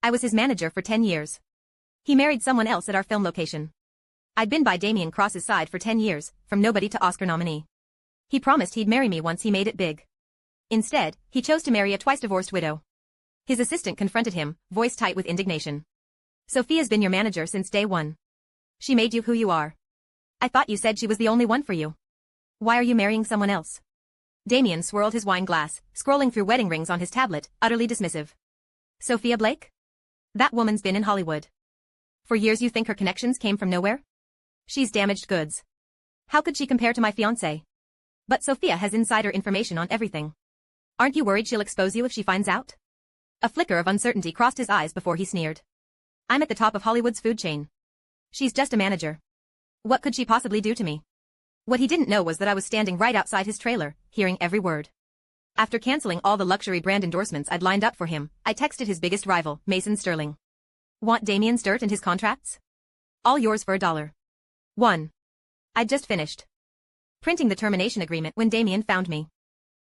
I was his manager for 10 years. He married someone else at our film location. I'd been by Damien Cross's side for 10 years, from nobody to Oscar nominee. He promised he'd marry me once he made it big. Instead, he chose to marry a twice-divorced widow. His assistant confronted him, voice tight with indignation. Sophia's been your manager since day one. She made you who you are. I thought you said she was the only one for you. Why are you marrying someone else? Damien swirled his wine glass, scrolling through wedding rings on his tablet, utterly dismissive. Sophia Blake? That woman's been in Hollywood. For years you think her connections came from nowhere? She's damaged goods. How could she compare to my fiancé? But Sophia has insider information on everything. Aren't you worried she'll expose you if she finds out? A flicker of uncertainty crossed his eyes before he sneered. I'm at the top of Hollywood's food chain. She's just a manager. What could she possibly do to me? What he didn't know was that I was standing right outside his trailer, hearing every word. After canceling all the luxury brand endorsements I'd lined up for him, I texted his biggest rival, Mason Sterling. Want Damien's dirt and his contracts? All yours for $1. 1. I'd just finished printing the termination agreement when Damien found me.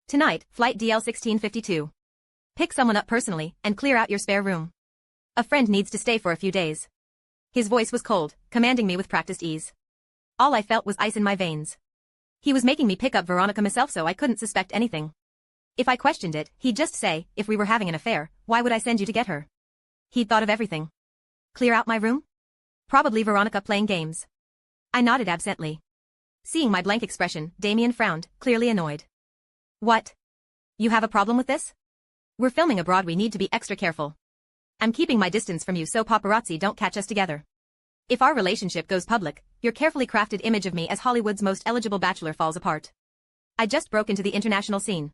Tonight, flight DL 1652. Pick someone up personally and clear out your spare room. A friend needs to stay for a few days. His voice was cold, commanding me with practiced ease. All I felt was ice in my veins. He was making me pick up Veronica myself so I couldn't suspect anything. If I questioned it, he'd just say, if we were having an affair, why would I send you to get her? He'd thought of everything. Clear out my room? Probably Veronica playing games. I nodded absently. Seeing my blank expression, Damien frowned, clearly annoyed. What? You have a problem with this? We're filming abroad, we need to be extra careful. I'm keeping my distance from you so paparazzi don't catch us together. If our relationship goes public, your carefully crafted image of me as Hollywood's most eligible bachelor falls apart. I just broke into the international scene.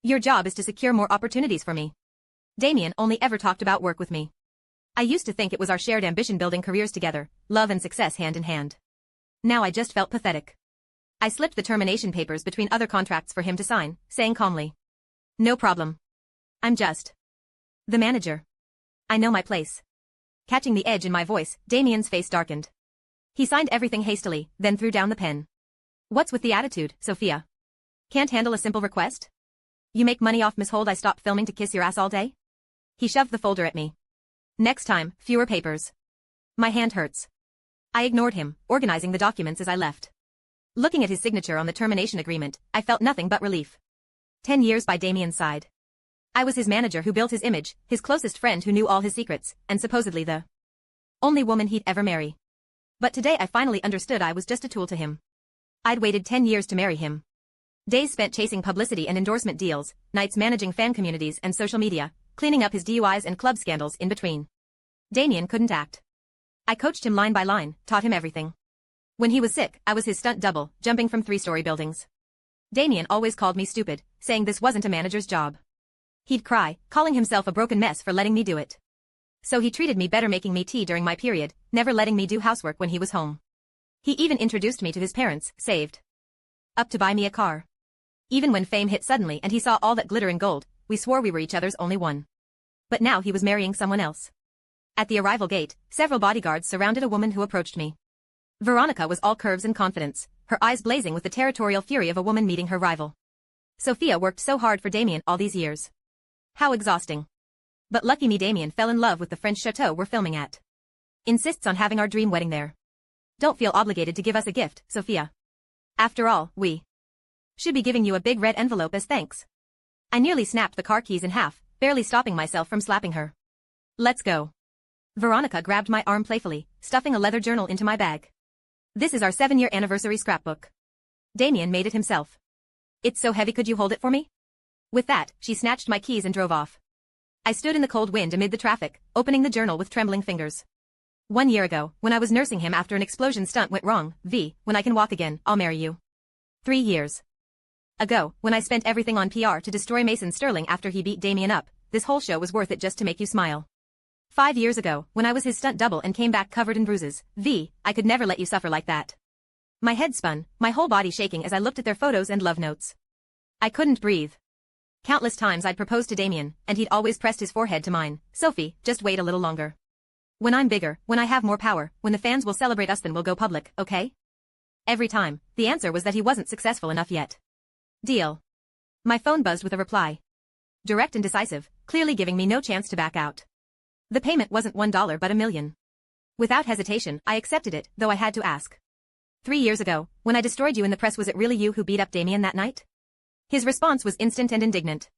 Your job is to secure more opportunities for me. Damien only ever talked about work with me. I used to think it was our shared ambition building careers together, love and success hand in hand. Now I just felt pathetic. I slipped the termination papers between other contracts for him to sign, saying calmly. No problem. I'm just the manager. I know my place. Catching the edge in my voice, Damien's face darkened. He signed everything hastily, then threw down the pen. What's with the attitude, Sophia? Can't handle a simple request? You make money off Miss Hold I stopped filming to kiss your ass all day? He shoved the folder at me. Next time, fewer papers. My hand hurts. I ignored him, organizing the documents as I left. Looking at his signature on the termination agreement, I felt nothing but relief. 10 years by Damien's side. I was his manager who built his image, his closest friend who knew all his secrets, and supposedly the only woman he'd ever marry. But today I finally understood I was just a tool to him. I'd waited 10 years to marry him. Days spent chasing publicity and endorsement deals, nights managing fan communities and social media, cleaning up his DUIs and club scandals in between. Damien couldn't act. I coached him line by line, taught him everything. When he was sick, I was his stunt double, jumping from 3-story buildings. Damien always called me stupid, saying this wasn't a manager's job. He'd cry, calling himself a broken mess for letting me do it. So he treated me better, making me tea during my period, never letting me do housework when he was home. He even introduced me to his parents, saved up to buy me a car. Even when fame hit suddenly and he saw all that glitter and gold, we swore we were each other's only one. But now he was marrying someone else. At the arrival gate, several bodyguards surrounded a woman who approached me. Veronica was all curves and confidence, her eyes blazing with the territorial fury of a woman meeting her rival. Sophia worked so hard for Damien all these years. How exhausting. But lucky me, Damien fell in love with the French chateau we're filming at. Insists on having our dream wedding there. Don't feel obligated to give us a gift, Sophia. After all, we should be giving you a big red envelope as thanks. I nearly snapped the car keys in half, barely stopping myself from slapping her. Let's go. Veronica grabbed my arm playfully, stuffing a leather journal into my bag. This is our 7-year anniversary scrapbook. Damien made it himself. It's so heavy, could you hold it for me? With that, she snatched my keys and drove off. I stood in the cold wind amid the traffic, opening the journal with trembling fingers. 1 year ago, when I was nursing him after an explosion stunt went wrong, when I can walk again, I'll marry you. 3 years ago, when I spent everything on PR to destroy Mason Sterling after he beat Damien up, this whole show was worth it just to make you smile. 5 years ago, when I was his stunt double and came back covered in bruises, I could never let you suffer like that. My head spun, my whole body shaking as I looked at their photos and love notes. I couldn't breathe. Countless times I'd proposed to Damien, and he'd always pressed his forehead to mine. Sophie, just wait a little longer. When I'm bigger, when I have more power, when the fans will celebrate us, then we'll go public, okay? Every time, the answer was that he wasn't successful enough yet. Deal. My phone buzzed with a reply. Direct and decisive, clearly giving me no chance to back out. The payment wasn't $1 but $1 million. Without hesitation, I accepted it, though I had to ask. 3 years ago, when I destroyed you in the press, was it really you who beat up Damien that night? His response was instant and indignant.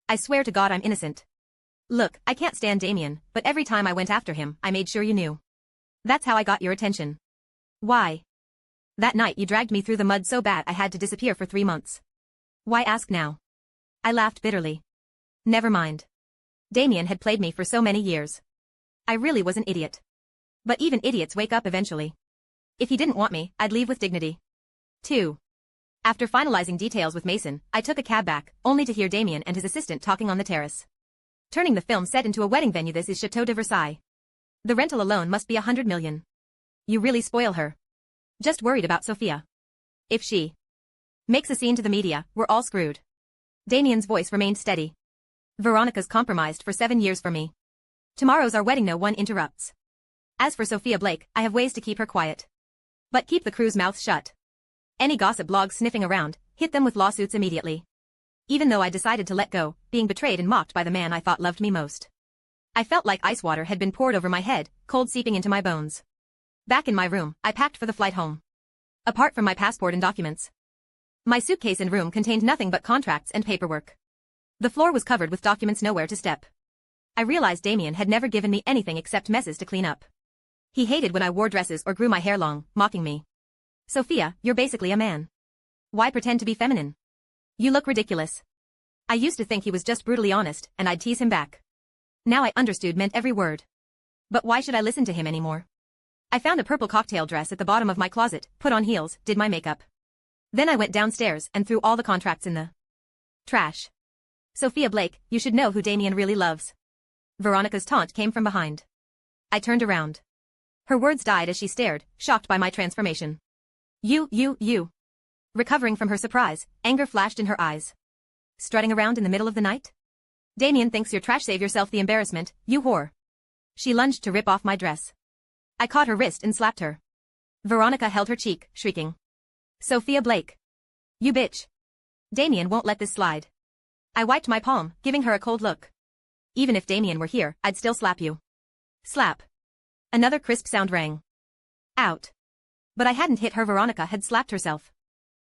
I swear to God I'm innocent. Look, I can't stand Damien, but every time I went after him, I made sure you knew. That's how I got your attention. Why? That night you dragged me through the mud so bad I had to disappear for 3 months. Why ask now? I laughed bitterly. Never mind. Damien had played me for so many years. I really was an idiot. But even idiots wake up eventually. If he didn't want me, I'd leave with dignity. 2. After finalizing details with Mason, I took a cab back, only to hear Damien and his assistant talking on the terrace. Turning the film set into a wedding venue. This is Chateau de Versailles. The rental alone must be $100 million. You really spoil her. Just worried about Sophia. If she makes a scene to the media, we're all screwed. Damien's voice remained steady. Veronica's compromised for 7 years for me. Tomorrow's our wedding, no one interrupts. As for Sophia Blake, I have ways to keep her quiet. But keep the crew's mouths shut. Any gossip blogs sniffing around, hit them with lawsuits immediately. Even though I decided to let go, being betrayed and mocked by the man I thought loved me most. I felt like ice water had been poured over my head, cold seeping into my bones. Back in my room, I packed for the flight home. Apart from my passport and documents, my suitcase and room contained nothing but contracts and paperwork. The floor was covered with documents, nowhere to step. I realized Damien had never given me anything except messes to clean up. He hated when I wore dresses or grew my hair long, mocking me. Sophia, you're basically a man. Why pretend to be feminine? You look ridiculous. I used to think he was just brutally honest, and I'd tease him back. Now I understood meant every word. But why should I listen to him anymore? I found a purple cocktail dress at the bottom of my closet, put on heels, did my makeup. Then I went downstairs and threw all the contracts in the trash. Sophia Blake, you should know who Damien really loves. Veronica's taunt came from behind. I turned around. Her words died as she stared, shocked by my transformation. You. Recovering from her surprise, anger flashed in her eyes. Strutting around in the middle of the night? Damien thinks you're trash, save yourself the embarrassment, you whore. She lunged to rip off my dress. I caught her wrist and slapped her. Veronica held her cheek, shrieking. Sophia Blake. You bitch. Damien won't let this slide. I wiped my palm, giving her a cold look. Even if Damien were here, I'd still slap you. Slap. Another crisp sound rang. Out. But I hadn't hit her. Veronica had slapped herself.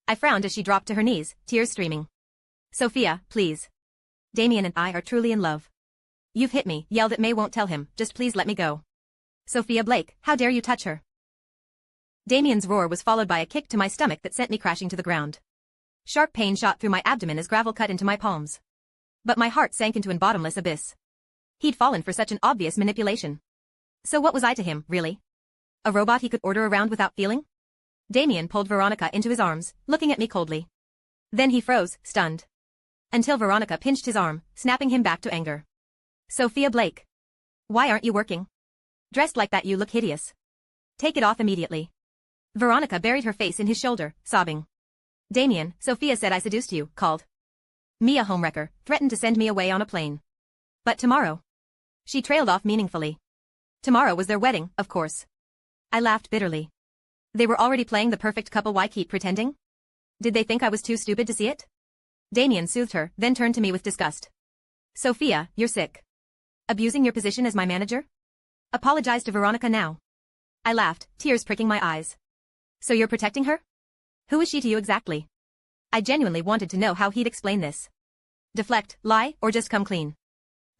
I frowned as she dropped to her knees, tears streaming. Sophia, please. Damien and I are truly in love. You've hit me, yelled at May, won't tell him, just please let me go. Sophia Blake, how dare you touch her? Damien's roar was followed by a kick to my stomach that sent me crashing to the ground. Sharp pain shot through my abdomen as gravel cut into my palms. But my heart sank into an bottomless abyss. He'd fallen for such an obvious manipulation. So what was I to him, really? A robot he could order around without feeling? Damien pulled Veronica into his arms, looking at me coldly. Then he froze, stunned. Until Veronica pinched his arm, snapping him back to anger. Sophia Blake. Why aren't you working? Dressed like that you look hideous. Take it off immediately. Veronica buried her face in his shoulder, sobbing. Damien, Sophia said I seduced you, called me a homewrecker, threatened to send me away on a plane. But tomorrow. She trailed off meaningfully. Tomorrow was their wedding, of course. I laughed bitterly. They were already playing the perfect couple. Why keep pretending? Did they think I was too stupid to see it? Damien soothed her, then turned to me with disgust. Sophia, you're sick. Abusing your position as my manager? Apologize to Veronica now. I laughed, tears pricking my eyes. So you're protecting her? Who is she to you exactly? I genuinely wanted to know how he'd explain this. Deflect, lie, or just come clean.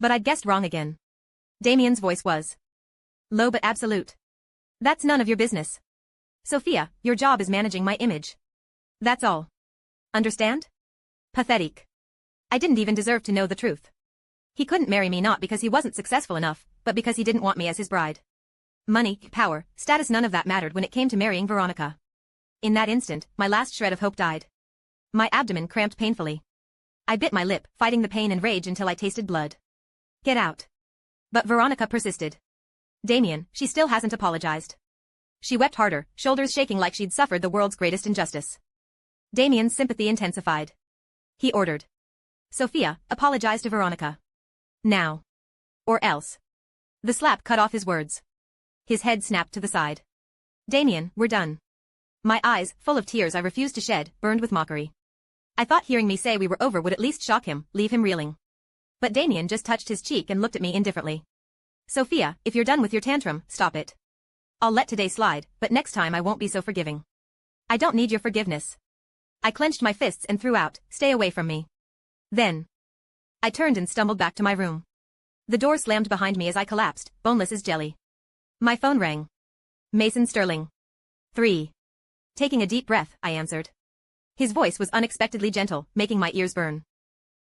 But I'd guessed wrong again. Damien's voice was low but absolute. That's none of your business. Sophia, your job is managing my image. That's all. Understand? Pathetic. I didn't even deserve to know the truth. He couldn't marry me not because he wasn't successful enough, but because he didn't want me as his bride. Money, power, status, none of that mattered when it came to marrying Veronica. In that instant, my last shred of hope died. My abdomen cramped painfully. I bit my lip, fighting the pain and rage until I tasted blood. Get out. But Veronica persisted. Damien, she still hasn't apologized. She wept harder, shoulders shaking like she'd suffered the world's greatest injustice. Damien's sympathy intensified. He ordered. Sophia, apologize to Veronica. Now. Or else. The slap cut off his words. His head snapped to the side. Damien, we're done. My eyes, full of tears I refused to shed, burned with mockery. I thought hearing me say we were over would at least shock him, leave him reeling. But Damien just touched his cheek and looked at me indifferently. Sophia, if you're done with your tantrum, stop it. I'll let today slide, but next time I won't be so forgiving. I don't need your forgiveness. I clenched my fists and threw out, stay away from me. Then I turned and stumbled back to my room. The door slammed behind me as I collapsed, boneless as jelly. My phone rang. Mason Sterling. 3. Taking a deep breath, I answered. His voice was unexpectedly gentle, making my ears burn.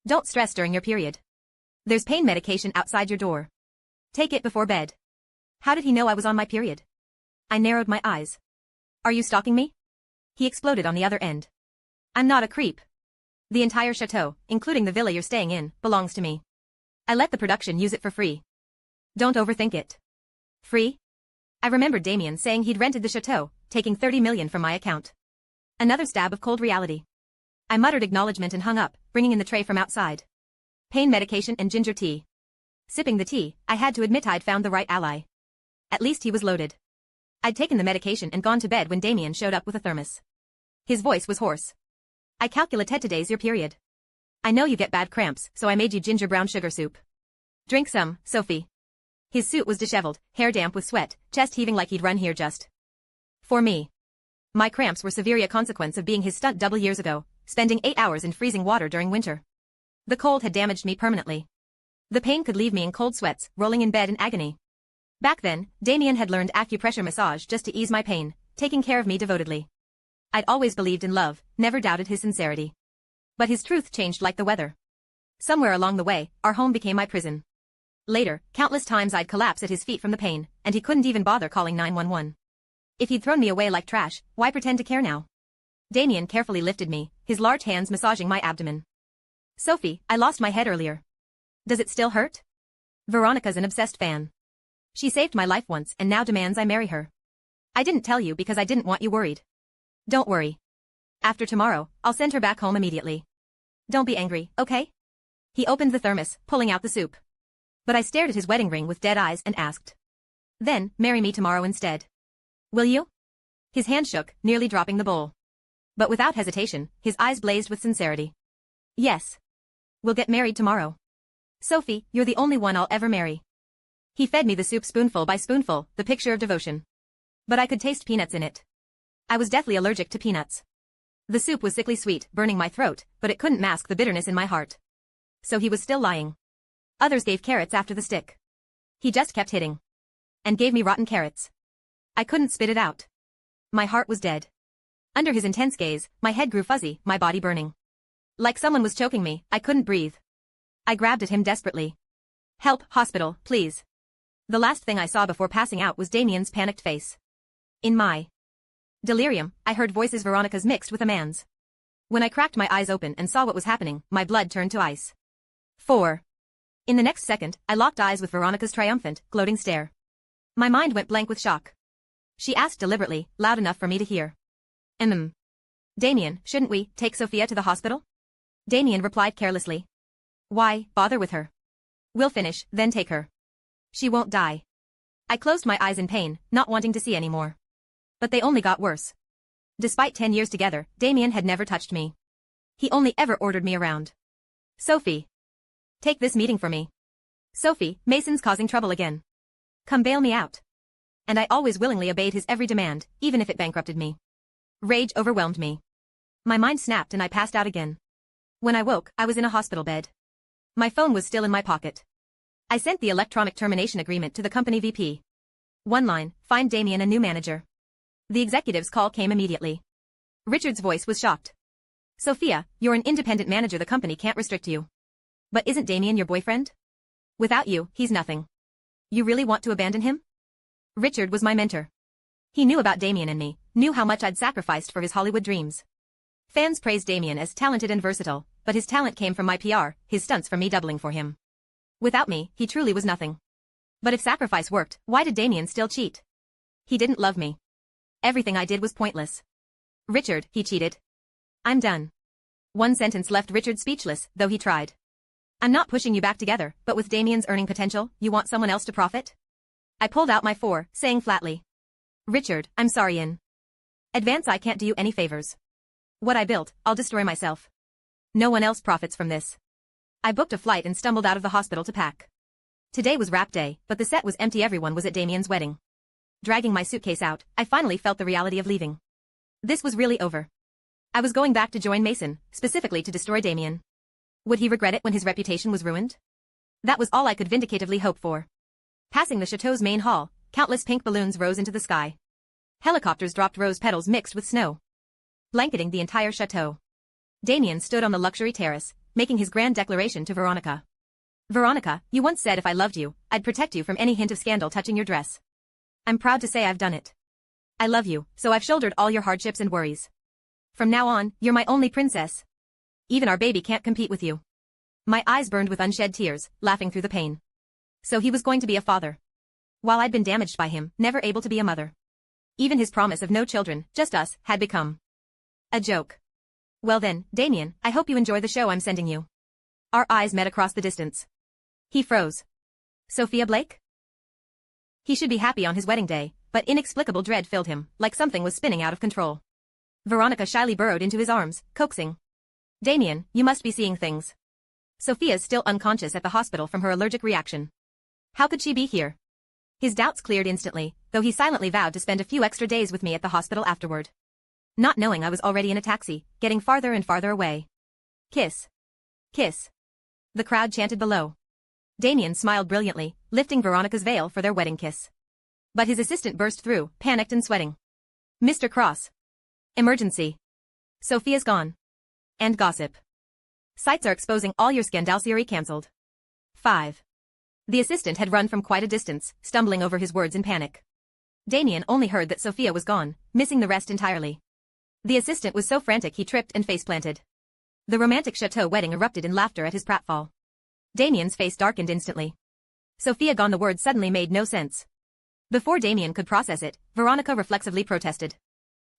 Don't stress during your period. There's pain medication outside your door. Take it before bed. How did he know I was on my period? I narrowed my eyes. Are you stalking me? He exploded on the other end. I'm not a creep. The entire chateau, including the villa you're staying in, belongs to me. I let the production use it for free. Don't overthink it. Free? I remembered Damien saying he'd rented the chateau, taking 30 million from my account. Another stab of cold reality. I muttered acknowledgement and hung up, bringing in the tray from outside. Pain medication and ginger tea. Sipping the tea, I had to admit I'd found the right ally. At least he was loaded. I'd taken the medication and gone to bed when Damien showed up with a thermos. His voice was hoarse. I calculated today's your period. I know you get bad cramps, so I made you ginger brown sugar soup. Drink some, Sophie. His suit was disheveled, hair damp with sweat, chest heaving like he'd run here just for me. My cramps were severely a consequence of being his stunt double years ago, spending 8 hours in freezing water during winter. The cold had damaged me permanently. The pain could leave me in cold sweats, rolling in bed in agony. Back then, Damien had learned acupressure massage just to ease my pain, taking care of me devotedly. I'd always believed in love, never doubted his sincerity. But his truth changed like the weather. Somewhere along the way, our home became my prison. Later, countless times I'd collapse at his feet from the pain, and he couldn't even bother calling 911. If he'd thrown me away like trash, why pretend to care now? Damien carefully lifted me, his large hands massaging my abdomen. Sophie, I lost my head earlier. Does it still hurt? Veronica's an obsessed fan. She saved my life once and now demands I marry her. I didn't tell you because I didn't want you worried. Don't worry. After tomorrow, I'll send her back home immediately. Don't be angry, okay? He opened the thermos, pulling out the soup. But I stared at his wedding ring with dead eyes and asked. Then, marry me tomorrow instead. Will you? His hand shook, nearly dropping the bowl. But without hesitation, his eyes blazed with sincerity. Yes. We'll get married tomorrow. Sophie, you're the only one I'll ever marry. He fed me the soup spoonful by spoonful, the picture of devotion. But I could taste peanuts in it. I was deathly allergic to peanuts. The soup was sickly sweet, burning my throat, but it couldn't mask the bitterness in my heart. So he was still lying. Others gave carrots after the stick. He just kept hitting. And gave me rotten carrots. I couldn't spit it out. My heart was dead. Under his intense gaze, my head grew fuzzy, my body burning. Like someone was choking me, I couldn't breathe. I grabbed at him desperately. Help, hospital, please. The last thing I saw before passing out was Damien's panicked face. In my delirium, I heard voices Veronica's mixed with a man's. When I cracked my eyes open and saw what was happening, my blood turned to ice. 4. In the next second, I locked eyes with Veronica's triumphant, gloating stare. My mind went blank with shock. She asked deliberately, loud enough for me to hear. Damien, shouldn't we take Sophia to the hospital? Damien replied carelessly. Why bother with her? We'll finish, then take her. She won't die. I closed my eyes in pain, not wanting to see anymore. But they only got worse. Despite 10 years together, Damien had never touched me. He only ever ordered me around. Sophie. Take this meeting for me. Sophie, Mason's causing trouble again. Come bail me out. And I always willingly obeyed his every demand, even if it bankrupted me. Rage overwhelmed me. My mind snapped and I passed out again. When I woke, I was in a hospital bed. My phone was still in my pocket. I sent the electronic termination agreement to the company VP. One line, find Damien a new manager. The executive's call came immediately. Richard's voice was shocked. Sophia, you're an independent manager, the company can't restrict you. But isn't Damien your boyfriend? Without you, he's nothing. You really want to abandon him? Richard was my mentor. He knew about Damien and me, knew how much I'd sacrificed for his Hollywood dreams. Fans praised Damien as talented and versatile, but his talent came from my PR, his stunts from me doubling for him. Without me, he truly was nothing. But if sacrifice worked, why did Damien still cheat? He didn't love me. Everything I did was pointless. Richard, he cheated. I'm done. One sentence left Richard speechless, though he tried. I'm not pushing you back together, but with Damien's earning potential, you want someone else to profit? I pulled out my 4, saying flatly. Richard, I'm sorry in advance, I can't do you any favors. What I built, I'll destroy myself. No one else profits from this. I booked a flight and stumbled out of the hospital to pack. Today was wrap day, but the set was empty. Everyone was at Damien's wedding. Dragging my suitcase out, I finally felt the reality of leaving. This was really over. I was going back to join Mason, specifically to destroy Damien. Would he regret it when his reputation was ruined? That was all I could vindicatively hope for. Passing the chateau's main hall, countless pink balloons rose into the sky. Helicopters dropped rose petals mixed with snow, blanketing the entire chateau. Damien stood on the luxury terrace, making his grand declaration to Veronica. Veronica, you once said if I loved you, I'd protect you from any hint of scandal touching your dress. I'm proud to say I've done it. I love you, so I've shouldered all your hardships and worries. From now on, you're my only princess. Even our baby can't compete with you. My eyes burned with unshed tears, laughing through the pain. So he was going to be a father. While I'd been damaged by him, never able to be a mother. Even his promise of no children, just us, had become a joke. Well then, Damien, I hope you enjoy the show I'm sending you. Our eyes met across the distance. He froze. Sophia Blake? He should be happy on his wedding day, but inexplicable dread filled him, like something was spinning out of control. Veronica shyly burrowed into his arms, coaxing. Damien, you must be seeing things. Sophia's still unconscious at the hospital from her allergic reaction. How could she be here? His doubts cleared instantly, though he silently vowed to spend a few extra days with me at the hospital afterward. Not knowing I was already in a taxi, getting farther and farther away. Kiss. Kiss. The crowd chanted below. Damien smiled brilliantly, lifting Veronica's veil for their wedding kiss. But his assistant burst through, panicked and sweating. Mr. Cross. Emergency. Sophia's gone. And gossip. Sites are exposing all your scandalcery cancelled. 5. The assistant had run from quite a distance, stumbling over his words in panic. Damien only heard that Sophia was gone, missing the rest entirely. The assistant was so frantic he tripped and face-planted. The romantic chateau wedding erupted in laughter at his pratfall. Damien's face darkened instantly. Sophia gone, the word suddenly made no sense. Before Damien could process it, Veronica reflexively protested.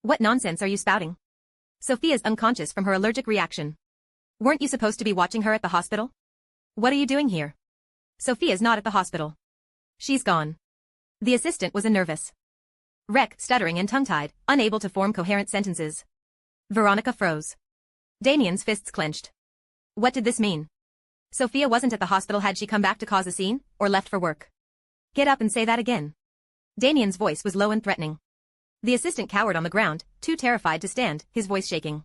What nonsense are you spouting? Sophia's unconscious from her allergic reaction. Weren't you supposed to be watching her at the hospital? What are you doing here? Sophia's not at the hospital. She's gone. The assistant was a nervous wreck, stuttering and tongue-tied, unable to form coherent sentences. Veronica froze. Damien's fists clenched. What did this mean? Sophia wasn't at the hospital. Had she come back to cause a scene, or left for work? Get up and say that again. Damien's voice was low and threatening. The assistant cowered on the ground, too terrified to stand, his voice shaking.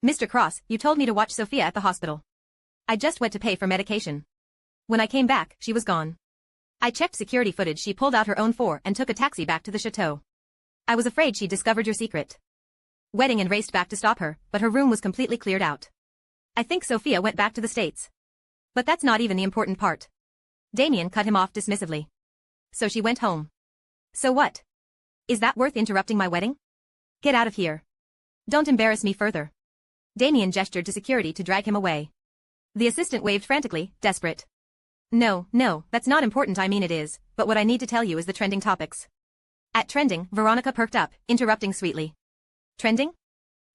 Mr. Cross, you told me to watch Sophia at the hospital. I just went to pay for medication. When I came back, she was gone. I checked security footage. She pulled out her own phone and took a taxi back to the chateau. I was afraid she'd discovered your secret wedding and raced back to stop her, but her room was completely cleared out. I think Sophia went back to the States. But that's not even the important part. Damien cut him off dismissively. So she went home. So what? Is that worth interrupting my wedding? Get out of here. Don't embarrass me further. Damien gestured to security to drag him away. The assistant waved frantically, desperate. No, that's not important. I mean it is, but what I need to tell you is the trending topics. At trending, Veronica perked up, interrupting sweetly. Trending?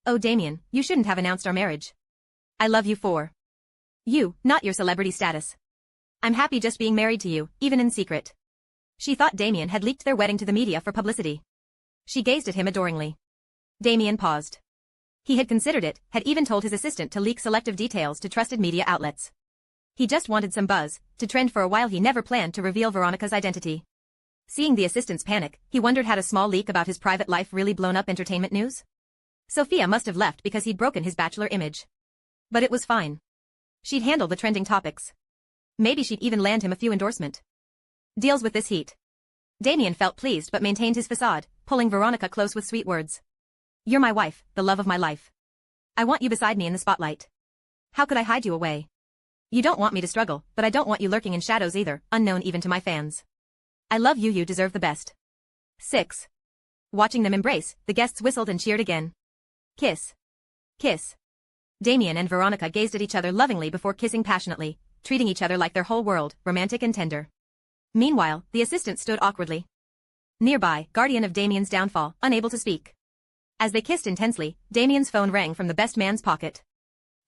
Oh Damien, you shouldn't have announced our marriage. I love you for you, not your celebrity status. I'm happy just being married to you, even in secret. She thought Damien had leaked their wedding to the media for publicity. She gazed at him adoringly. Damien paused. He had considered it, had even told his assistant to leak selective details to trusted media outlets. He just wanted some buzz, to trend for a while. He never planned to reveal Veronica's identity. Seeing the assistant's panic, he wondered, had a small leak about his private life really blown up entertainment news? Sophia must have left because he'd broken his bachelor image. But it was fine. She'd handle the trending topics. Maybe she'd even land him a few endorsement deals with this heat. Damien felt pleased but maintained his facade, pulling Veronica close with sweet words. You're my wife, the love of my life. I want you beside me in the spotlight. How could I hide you away? You don't want me to struggle, but I don't want you lurking in shadows either, unknown even to my fans. I love you. You deserve the best. 6. Watching them embrace, the guests whistled and cheered again. Kiss. Kiss. Damien and Veronica gazed at each other lovingly before kissing passionately, treating each other like their whole world, romantic and tender. Meanwhile, the assistant stood awkwardly nearby, guardian of Damien's downfall, unable to speak. As they kissed intensely, Damien's phone rang from the best man's pocket.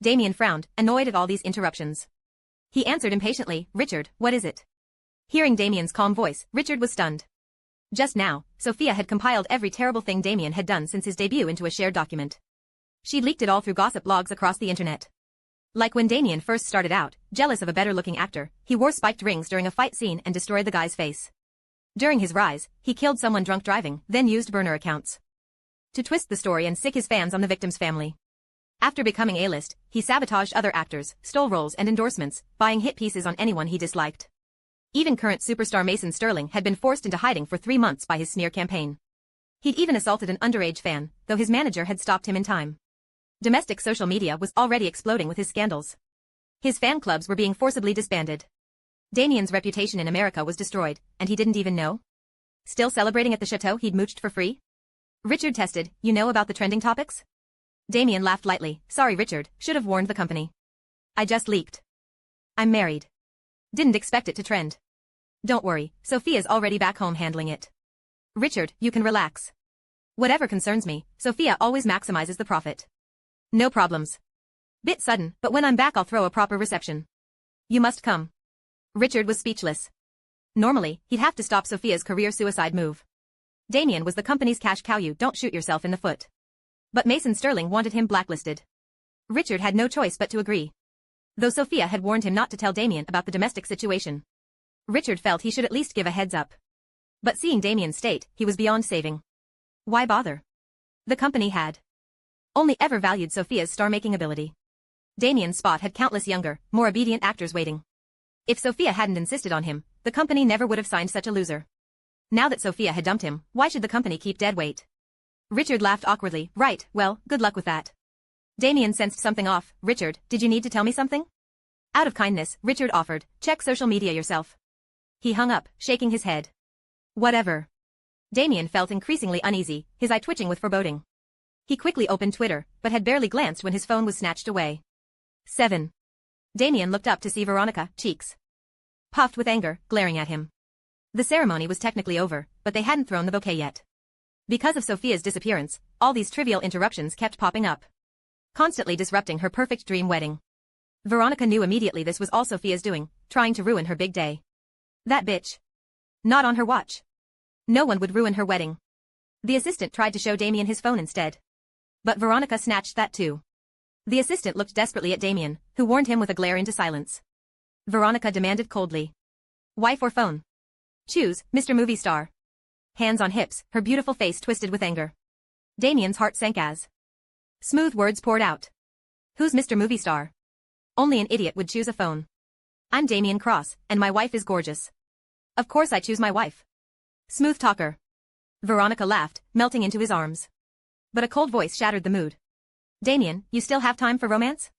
Damien frowned, annoyed at all these interruptions. He answered impatiently, Richard, what is it? Hearing Damien's calm voice, Richard was stunned. Just now, Sophia had compiled every terrible thing Damien had done since his debut into a shared document. She'd leaked it all through gossip logs across the internet. Like when Damien first started out, jealous of a better-looking actor, he wore spiked rings during a fight scene and destroyed the guy's face. During his rise, he killed someone drunk driving, then used burner accounts to twist the story and sick his fans on the victim's family. After becoming A-list, he sabotaged other actors, stole roles and endorsements, buying hit pieces on anyone he disliked. Even current superstar Mason Sterling had been forced into hiding for 3 months by his smear campaign. He'd even assaulted an underage fan, though his manager had stopped him in time. Domestic social media was already exploding with his scandals. His fan clubs were being forcibly disbanded. Damien's reputation in America was destroyed, and he didn't even know? Still celebrating at the chateau he'd mooched for free? Richard tested, you know about the trending topics? Damien laughed lightly, sorry Richard, should have warned the company. I just leaked. I'm married. Didn't expect it to trend. Don't worry, Sophia's already back home handling it. Richard, you can relax. Whatever concerns me, Sophia always maximizes the profit. No problems. Bit sudden, but when I'm back I'll throw a proper reception. You must come. Richard was speechless. Normally, he'd have to stop Sophia's career suicide move. Damien was the company's cash cow, you don't shoot yourself in the foot. But Mason Sterling wanted him blacklisted. Richard had no choice but to agree. Though Sophia had warned him not to tell Damien about the domestic situation. Richard felt he should at least give a heads up. But seeing Damien's state, he was beyond saving. Why bother? The company had only ever valued Sophia's star-making ability. Damien's spot had countless younger, more obedient actors waiting. If Sophia hadn't insisted on him, the company never would have signed such a loser. Now that Sophia had dumped him, why should the company keep dead weight? Richard laughed awkwardly, right, well, good luck with that. Damien sensed something off. Richard, did you need to tell me something? Out of kindness, Richard offered, check social media yourself. He hung up, shaking his head. Whatever. Damien felt increasingly uneasy, his eye twitching with foreboding. He quickly opened Twitter, but had barely glanced when his phone was snatched away. 7. Damien looked up to see Veronica, cheeks puffed with anger, glaring at him. The ceremony was technically over, but they hadn't thrown the bouquet yet. Because of Sophia's disappearance, all these trivial interruptions kept popping up, constantly disrupting her perfect dream wedding. Veronica knew immediately this was all Sophia's doing, trying to ruin her big day. That bitch. Not on her watch. No one would ruin her wedding. The assistant tried to show Damien his phone instead. But Veronica snatched that too. The assistant looked desperately at Damien, who warned him with a glare into silence. Veronica demanded coldly. Wife or phone? Choose, Mr. Movie Star. Hands on hips, her beautiful face twisted with anger. Damien's heart sank as smooth words poured out. Who's Mr. Movie Star? Only an idiot would choose a phone. I'm Damien Cross, and my wife is gorgeous. Of course I choose my wife. Smooth talker. Veronica laughed, melting into his arms. But a cold voice shattered the mood. Damien, you still have time for romance?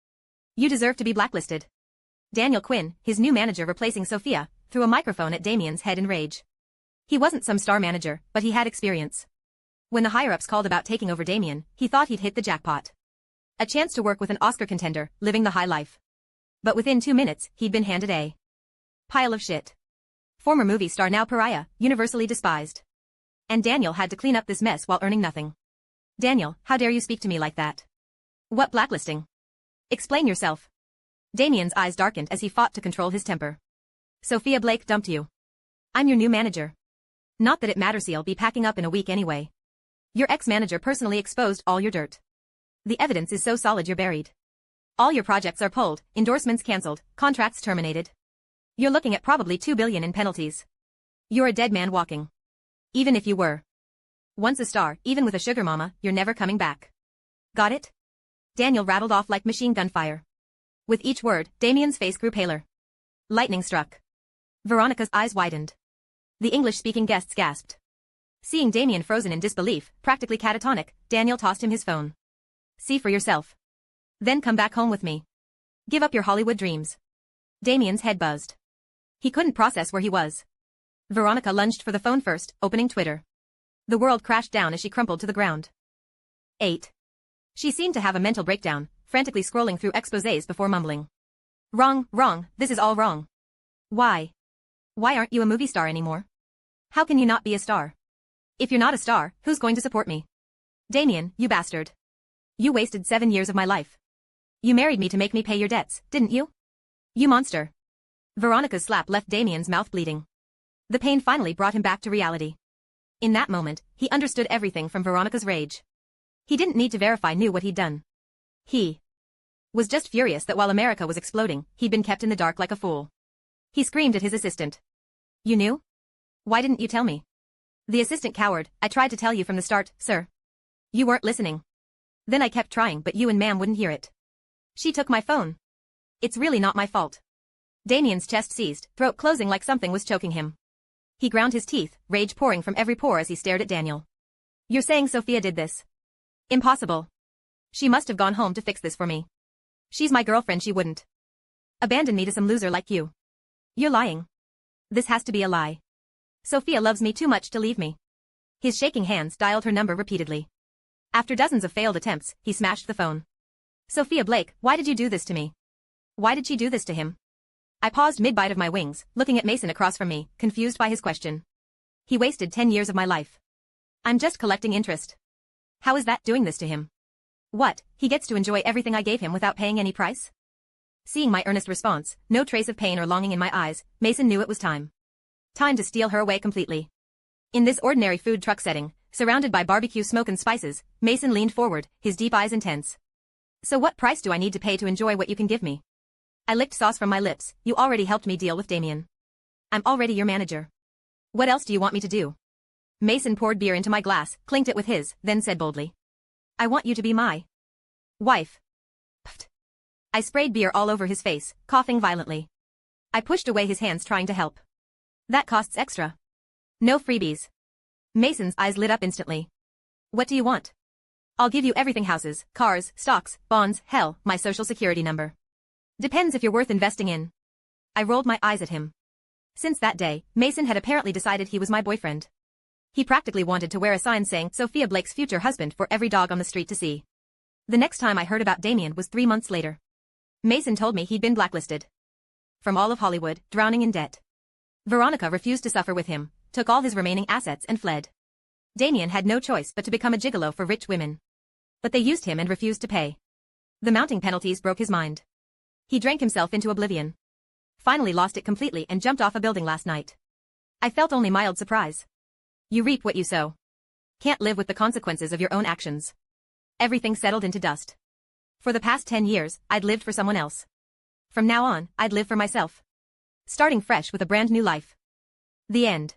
You deserve to be blacklisted. Daniel Quinn, his new manager replacing Sophia, threw a microphone at Damien's head in rage. He wasn't some star manager, but he had experience. When the higher-ups called about taking over Damien, he thought he'd hit the jackpot. A chance to work with an Oscar contender, living the high life. But within 2 minutes, he'd been handed a pile of shit. Former movie star, now pariah, universally despised. And Daniel had to clean up this mess while earning nothing. Daniel, how dare you speak to me like that? What blacklisting? Explain yourself. Damien's eyes darkened as he fought to control his temper. Sophia Blake dumped you. I'm your new manager. Not that it matters, you'll be packing up in a week anyway. Your ex-manager personally exposed all your dirt. The evidence is so solid you're buried. All your projects are pulled, endorsements cancelled, contracts terminated. You're looking at probably $2 billion in penalties. You're a dead man walking. Even if you were once a star, even with a sugar mama, you're never coming back. Got it? Daniel rattled off like machine gun fire. With each word, Damien's face grew paler. Lightning struck. Veronica's eyes widened. The English-speaking guests gasped. Seeing Damien frozen in disbelief, practically catatonic, Daniel tossed him his phone. See for yourself. Then come back home with me. Give up your Hollywood dreams. Damien's head buzzed. He couldn't process where he was. Veronica lunged for the phone first, opening Twitter. The world crashed down as she crumpled to the ground. 8. She seemed to have a mental breakdown, frantically scrolling through exposés before mumbling. Wrong, wrong, this is all wrong. Why? Why aren't you a movie star anymore? How can you not be a star? If you're not a star, who's going to support me? Damien, you bastard. You wasted 7 years of my life. You married me to make me pay your debts, didn't you? You monster. Veronica's slap left Damien's mouth bleeding. The pain finally brought him back to reality. In that moment, he understood everything from Veronica's rage. He didn't need to verify, knew what he'd done. He Was just furious that while America was exploding, he'd been kept in the dark like a fool. He screamed at his assistant. You knew? Why didn't you tell me? The assistant cowered. I tried to tell you from the start, sir. You weren't listening. Then I kept trying but you and ma'am wouldn't hear it. She took my phone. It's really not my fault. Damien's chest seized, throat closing like something was choking him. He ground his teeth, rage pouring from every pore as he stared at Daniel. You're saying Sophia did this? Impossible. She must have gone home to fix this for me. She's my girlfriend, she wouldn't abandon me to some loser like you. You're lying. This has to be a lie. Sophia loves me too much to leave me. His shaking hands dialed her number repeatedly. After dozens of failed attempts, he smashed the phone. Sophia Blake, why did you do this to me? Why did she do this to him? I paused mid-bite of my wings, looking at Mason across from me, confused by his question. He wasted 10 years of my life. I'm just collecting interest. How is that doing this to him? What, he gets to enjoy everything I gave him without paying any price? Seeing my earnest response, no trace of pain or longing in my eyes, Mason knew it was time. Time to steal her away completely. In this ordinary food truck setting, surrounded by barbecue smoke and spices, Mason leaned forward, his deep eyes intense. So what price do I need to pay to enjoy what you can give me? I licked sauce from my lips. You already helped me deal with Damien. I'm already your manager. What else do you want me to do? Mason poured beer into my glass, clinked it with his, then said boldly. I want you to be my wife. Pfft. I sprayed beer all over his face, coughing violently. I pushed away his hands trying to help. That costs extra. No freebies. Mason's eyes lit up instantly. What do you want? I'll give you everything: houses, cars, stocks, bonds, hell, my social security number. Depends if you're worth investing in. I rolled my eyes at him. Since that day, Mason had apparently decided he was my boyfriend. He practically wanted to wear a sign saying Sophia Blake's future husband for every dog on the street to see. The next time I heard about Damien was 3 months later. Mason told me he'd been blacklisted from all of Hollywood, drowning in debt. Veronica refused to suffer with him, took all his remaining assets and fled. Damien had no choice but to become a gigolo for rich women. But they used him and refused to pay. The mounting penalties broke his mind. He drank himself into oblivion. Finally lost it completely and jumped off a building last night. I felt only mild surprise. You reap what you sow. Can't live with the consequences of your own actions. Everything settled into dust. For the past 10 years, I'd lived for someone else. From now on, I'd live for myself. Starting fresh with a brand new life. The end.